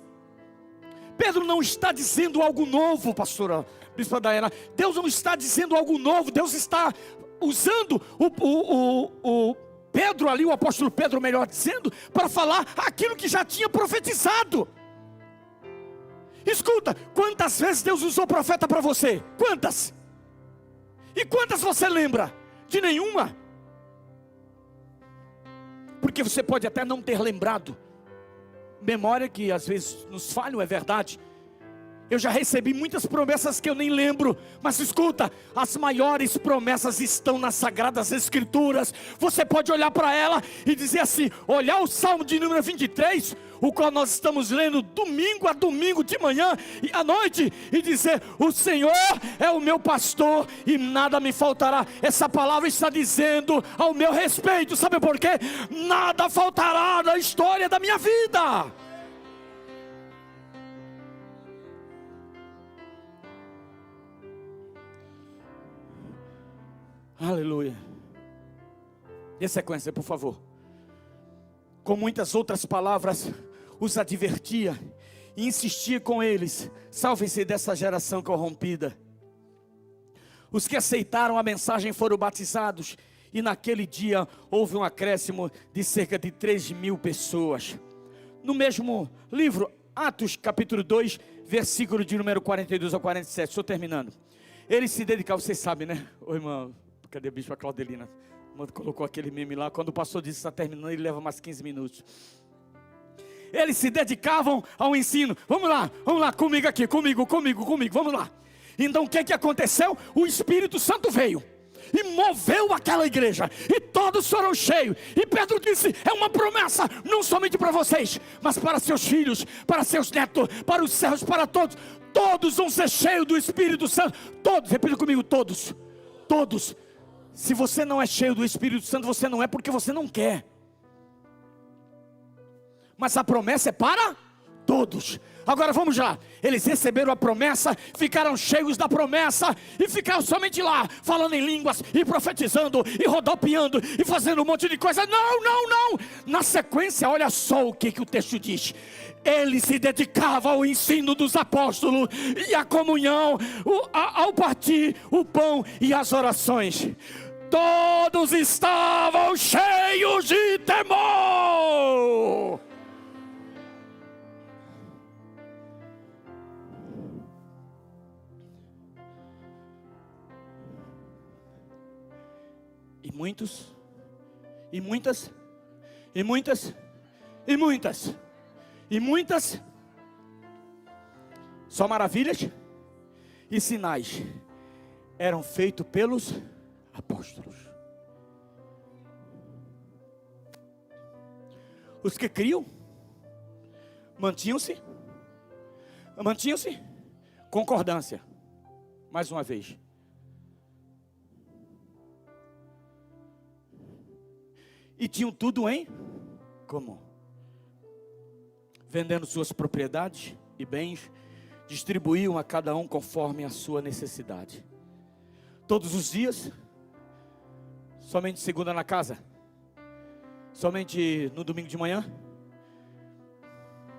Pedro não está dizendo algo novo, pastora Bispa Diana. Deus não está dizendo algo novo. Deus está usando o Pedro ali, o apóstolo Pedro, melhor dizendo, para falar aquilo que já tinha profetizado. Escuta, quantas vezes Deus usou profeta para você? Quantas? E quantas você lembra? De nenhuma. Porque você pode até não ter lembrado. Memória que às vezes nos falha, é verdade. Eu já recebi muitas promessas que eu nem lembro, mas escuta, as maiores promessas estão nas Sagradas Escrituras. Você pode olhar para ela e dizer assim, olhar o Salmo de número 23, o qual nós estamos lendo domingo a domingo, de manhã e à noite, e dizer, o Senhor é o meu pastor e nada me faltará. Essa palavra está dizendo ao meu respeito, sabe por quê? Nada faltará na história da minha vida. Aleluia. Dê sequência, por favor. Com muitas outras palavras, os advertia e insistia com eles: salvem-se dessa geração corrompida. Os que aceitaram a mensagem foram batizados, e naquele dia houve um acréscimo de cerca de 3.000 pessoas. No mesmo livro, Atos capítulo 2, versículo de número 42 ao 47, estou terminando. Eles se dedicavam, vocês sabem, né? Ô irmão, cadê a bispa Claudelina? Colocou aquele meme lá, quando o pastor disse que está terminando, ele leva mais 15 minutos. Eles se dedicavam ao ensino. Vamos lá, comigo aqui, comigo, vamos lá. Então o que aconteceu? O Espírito Santo veio e moveu aquela igreja, e todos foram cheios. E Pedro disse, é uma promessa, não somente para vocês, mas para seus filhos, para seus netos, para os servos, para todos. Todos vão ser cheios do Espírito Santo. Todos, repita comigo, todos. Todos. Se você não é cheio do Espírito Santo, você não é porque você não quer. Mas a promessa é para todos. Agora vamos lá. Eles receberam a promessa, ficaram cheios da promessa e ficaram somente lá, falando em línguas e profetizando e rodopiando e fazendo um monte de coisa. Não. Na sequência, olha só o que o texto diz. Ele se dedicava ao ensino dos apóstolos e à comunhão, ao partir o pão e as orações. Todos estavam cheios de temor. E muitos, e muitas, e muitas, e muitas, e muitas, só maravilhas e sinais eram feitos pelos apóstolos. Os que criam mantinham-se concordância, mais uma vez. E tinham tudo em comum, vendendo suas propriedades e bens, distribuíam a cada um conforme a sua necessidade. Todos os dias, somente segunda na casa, somente no domingo de manhã.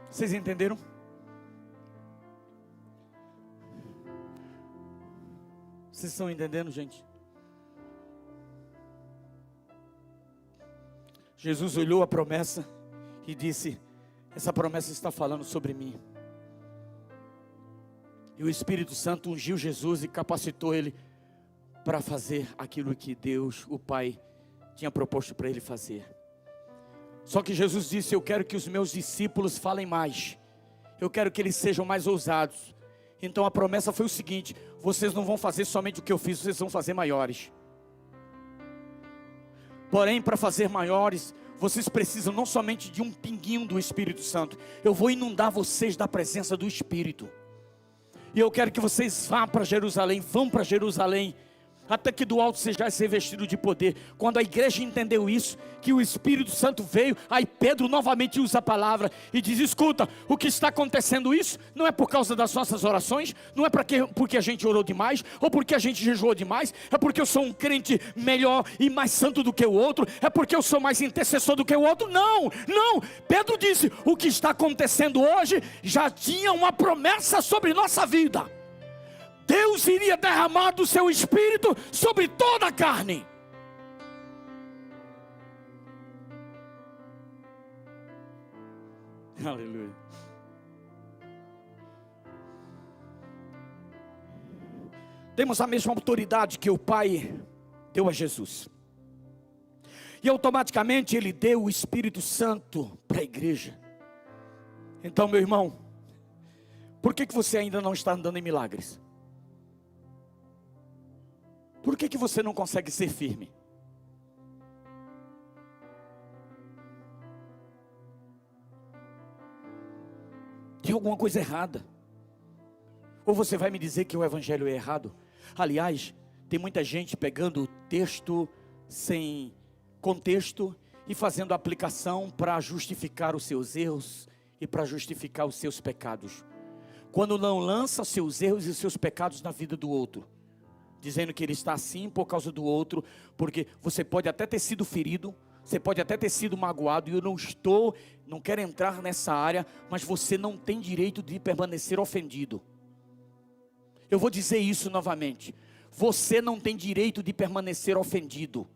Vocês entenderam? Vocês estão entendendo, gente? Jesus olhou a promessa e disse, essa promessa está falando sobre mim. E o Espírito Santo ungiu Jesus e capacitou ele para fazer aquilo que Deus, o Pai, tinha proposto para ele fazer. Só que Jesus disse, eu quero que os meus discípulos falem mais. Eu quero que eles sejam mais ousados. Então a promessa foi o seguinte, vocês não vão fazer somente o que eu fiz, vocês vão fazer maiores. Porém, para fazer maiores, vocês precisam não somente de um pinguinho do Espírito Santo. Eu vou inundar vocês da presença do Espírito. E eu quero que vocês vão para Jerusalém, até que do alto sejais revestido de poder. Quando a igreja entendeu isso, que o Espírito Santo veio, aí Pedro novamente usa a palavra e diz, escuta, o que está acontecendo isso, não é por causa das nossas orações, não é porque a gente orou demais, ou porque a gente jejuou demais, é porque eu sou um crente melhor e mais santo do que o outro, é porque eu sou mais intercessor do que o outro. Não, Pedro disse, o que está acontecendo hoje, já tinha uma promessa sobre nossa vida. Deus iria derramar do seu Espírito sobre toda a carne. Aleluia. Temos a mesma autoridade que o Pai deu a Jesus. E automaticamente Ele deu o Espírito Santo para a igreja. Então, meu irmão, Por que você ainda não está andando em milagres? Por que você não consegue ser firme? Tem alguma coisa errada. Ou você vai me dizer que o evangelho é errado? Aliás, tem muita gente pegando o texto sem contexto e fazendo aplicação para justificar os seus erros e para justificar os seus pecados. Quando não lança seus erros e seus pecados na vida do outro, dizendo que ele está assim por causa do outro, porque você pode até ter sido ferido, você pode até ter sido magoado, e eu não quero entrar nessa área, mas você não tem direito de permanecer ofendido. Eu vou dizer isso novamente, você não tem direito de permanecer ofendido.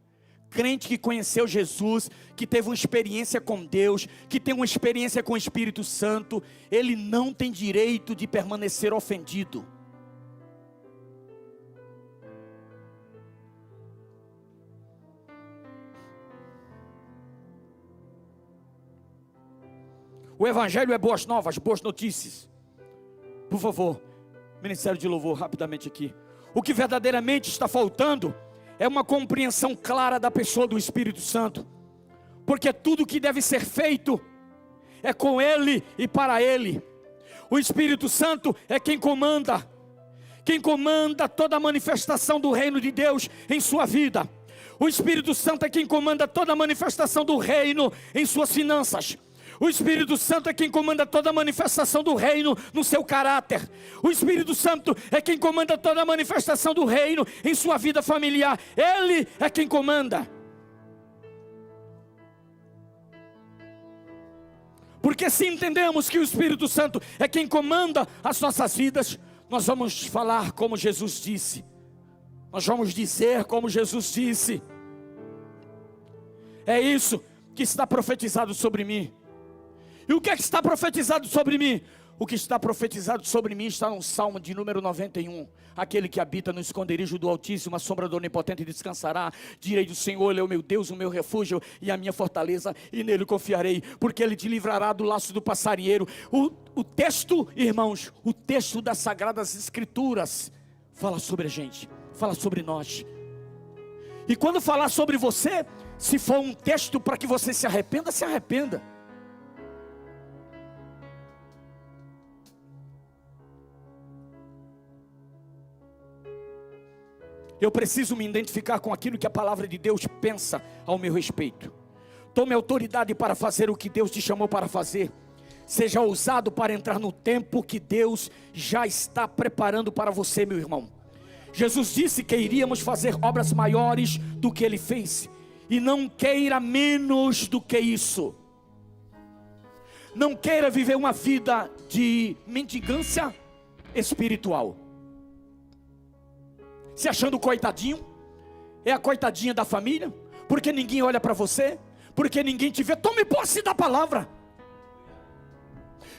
Crente que conheceu Jesus, que teve uma experiência com Deus, que tem uma experiência com o Espírito Santo, ele não tem direito de permanecer ofendido. O evangelho é boas novas, boas notícias. Por favor, Ministério de Louvor, rapidamente aqui. O que verdadeiramente está faltando é uma compreensão clara da pessoa do Espírito Santo, porque tudo que deve ser feito é com Ele e para Ele. O Espírito Santo é quem comanda toda a manifestação do reino de Deus em sua vida. O Espírito Santo é quem comanda toda a manifestação do reino em suas finanças. O Espírito Santo é quem comanda toda a manifestação do reino no seu caráter. O Espírito Santo é quem comanda toda a manifestação do reino em sua vida familiar. Ele é quem comanda. Porque se entendemos que o Espírito Santo é quem comanda as nossas vidas, nós vamos falar como Jesus disse. Nós vamos dizer como Jesus disse. É isso que está profetizado sobre mim. E o que é que está profetizado sobre mim? O que está profetizado sobre mim está no Salmo de número 91. Aquele que habita no esconderijo do Altíssimo, a sombra do Onipotente descansará. Direi do Senhor, Ele é o meu Deus, o meu refúgio e a minha fortaleza, e nele confiarei, porque Ele te livrará do laço do passarinheiro. O texto, irmãos, o texto das Sagradas Escrituras fala sobre a gente, fala sobre nós. E quando falar sobre você, se for um texto para que você se arrependa, se arrependa. Eu preciso me identificar com aquilo que a palavra de Deus pensa ao meu respeito. Tome autoridade para fazer o que Deus te chamou para fazer. Seja ousado para entrar no tempo que Deus já está preparando para você, meu irmão. Jesus disse que iríamos fazer obras maiores do que Ele fez. E não queira menos do que isso. Não queira viver uma vida de mendigância espiritual. Se achando coitadinho, é a coitadinha da família, porque ninguém olha para você, porque ninguém te vê. Tome posse da palavra.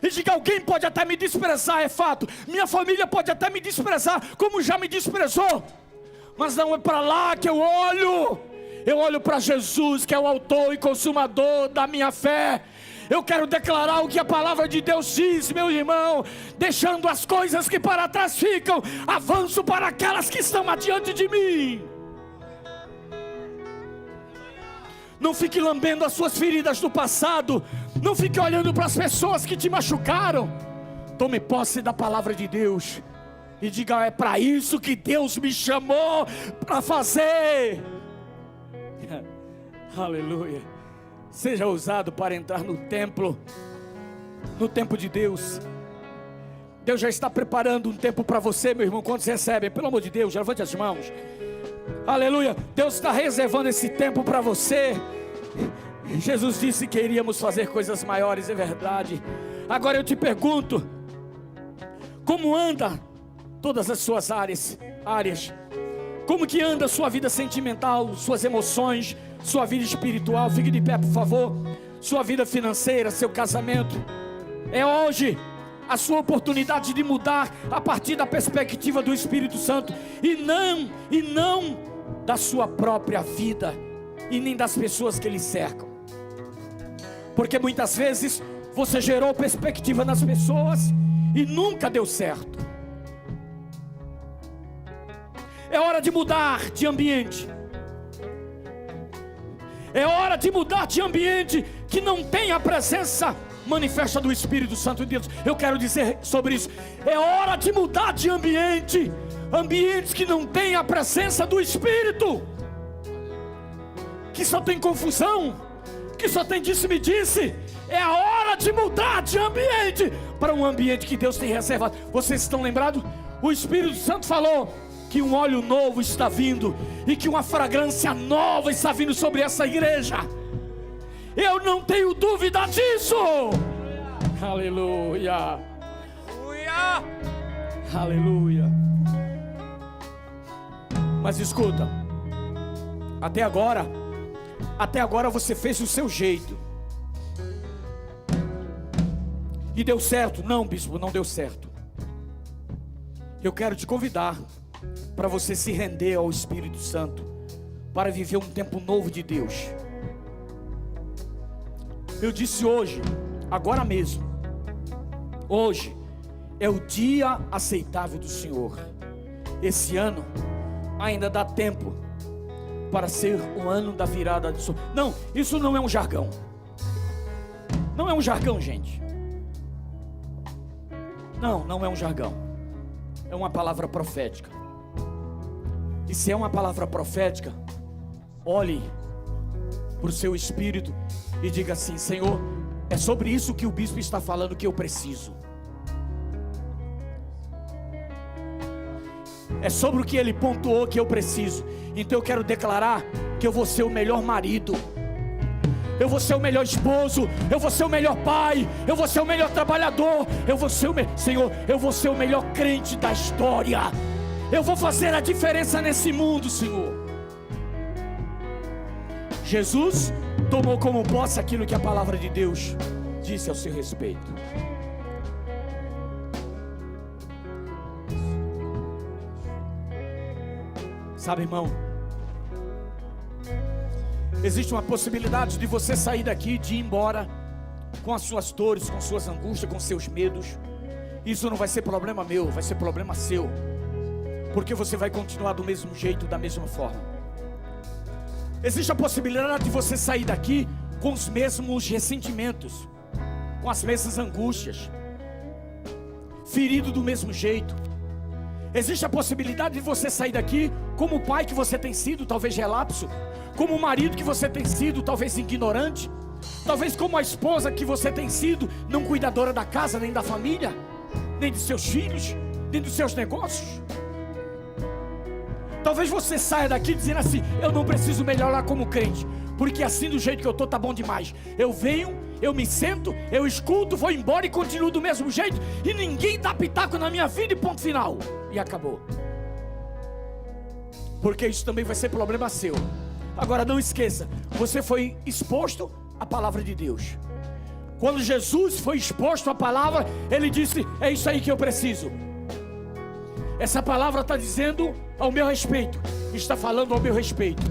E diga: alguém pode até me desprezar, é fato. Minha família pode até me desprezar, como já me desprezou. Mas não é para lá que eu olho. Eu olho para Jesus, que é o autor e consumador da minha fé. Eu quero declarar o que a palavra de Deus diz, meu irmão. Deixando as coisas que para trás ficam, avanço para aquelas que estão adiante de mim. Não fique lambendo as suas feridas do passado. Não fique olhando para as pessoas que te machucaram. Tome posse da palavra de Deus e diga: é para isso que Deus me chamou para fazer. Aleluia. Seja ousado para entrar no tempo de Deus. Deus já está preparando um tempo para você, meu irmão. Quando você recebe, pelo amor de Deus, levante as mãos. Aleluia. Deus está reservando esse tempo para você. Jesus disse que iríamos fazer coisas maiores, é verdade. Agora eu te pergunto: como anda todas as suas áreas? Como que anda a sua vida sentimental, suas emoções, sua vida espiritual? Fique de pé, por favor. Sua vida financeira, seu casamento. É hoje a sua oportunidade de mudar a partir da perspectiva do Espírito Santo, e não da sua própria vida e nem das pessoas que lhe cercam. Porque muitas vezes você gerou perspectiva nas pessoas e nunca deu certo. É hora de mudar de ambiente. É hora de mudar de ambiente que não tem a presença manifesta do Espírito Santo de Deus. Eu quero dizer sobre isso. É hora de mudar de ambiente. Ambientes que não tem a presença do Espírito, que só tem confusão, que só tem disse-me-disse. É a hora de mudar de ambiente para um ambiente que Deus tem reservado. Vocês estão lembrados? O Espírito Santo falou que um óleo novo está vindo e que uma fragrância nova está vindo sobre essa igreja. Eu não tenho dúvida disso. Aleluia. Aleluia. Mas escuta, até agora você fez o seu jeito e deu certo? Não, bispo, não deu certo. Eu quero te convidar para você se render ao Espírito Santo, para viver um tempo novo de Deus. Eu disse hoje, agora mesmo, hoje é o dia aceitável do Senhor. Esse ano ainda dá tempo para ser o ano da virada do Senhor. Não, isso não é um jargão. Não é um jargão, gente. Não é um jargão. É uma palavra profética. E se é uma palavra profética, olhe para o seu espírito e diga assim: Senhor, é sobre isso que o bispo está falando que eu preciso. É sobre o que ele pontuou que eu preciso. Então eu quero declarar que eu vou ser o melhor marido, eu vou ser o melhor esposo, eu vou ser o melhor pai, eu vou ser o melhor trabalhador, eu vou ser Senhor, eu vou ser o melhor crente da história. Eu vou fazer a diferença nesse mundo, Senhor. Jesus tomou como posse aquilo que a palavra de Deus disse ao seu respeito. Sabe, irmão, existe uma possibilidade de você sair daqui, de ir embora com as suas dores, com suas angústias, com seus medos. Isso não vai ser problema meu, vai ser problema seu, porque você vai continuar do mesmo jeito, da mesma forma. Existe a possibilidade de você sair daqui com os mesmos ressentimentos, com as mesmas angústias, ferido do mesmo jeito. Existe a possibilidade de você sair daqui como o pai que você tem sido, talvez relapso, como o marido que você tem sido, talvez ignorante, talvez como a esposa que você tem sido, não cuidadora da casa, nem da família, nem de seus filhos, nem dos seus negócios. Talvez você saia daqui dizendo assim: eu não preciso melhorar como crente, porque assim do jeito que eu estou tá bom demais. Eu venho, eu me sento, eu escuto, vou embora e continuo do mesmo jeito, e ninguém dá pitaco na minha vida e ponto final. E acabou. Porque isso também vai ser problema seu. Agora não esqueça, você foi exposto à palavra de Deus. Quando Jesus foi exposto à palavra, Ele disse: é isso aí que eu preciso. Essa palavra está dizendo ao meu respeito, está falando ao meu respeito.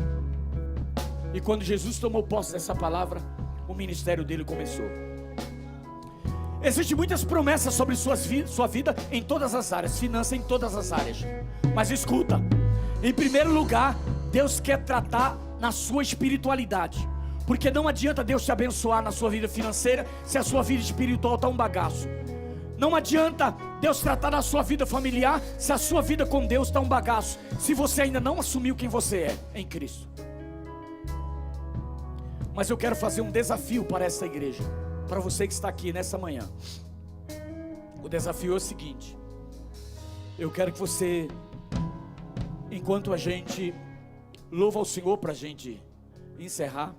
E quando Jesus tomou posse dessa palavra, o ministério dele começou. Existem muitas promessas sobre sua vida em todas as áreas, finança em todas as áreas. Mas escuta, em primeiro lugar, Deus quer tratar na sua espiritualidade. Porque não adianta Deus te abençoar na sua vida financeira se a sua vida espiritual está um bagaço. Não adianta Deus tratar na sua vida familiar se a sua vida com Deus está um bagaço, se você ainda não assumiu quem você é em Cristo. Mas eu quero fazer um desafio para essa igreja, para você que está aqui nessa manhã. O desafio é o seguinte: eu quero que você, enquanto a gente louva ao Senhor para a gente encerrar,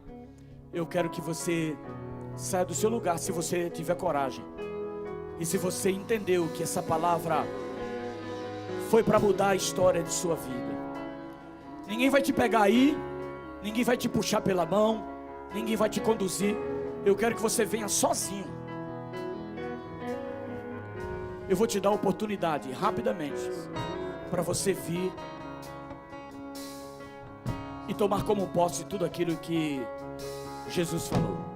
eu quero que você saia do seu lugar, se você tiver coragem. E se você entendeu que essa palavra foi para mudar a história de sua vida. Ninguém vai te pegar aí, ninguém vai te puxar pela mão, ninguém vai te conduzir. Eu quero que você venha sozinho. Eu vou te dar a oportunidade, rapidamente, para você vir e tomar como posse tudo aquilo que Jesus falou.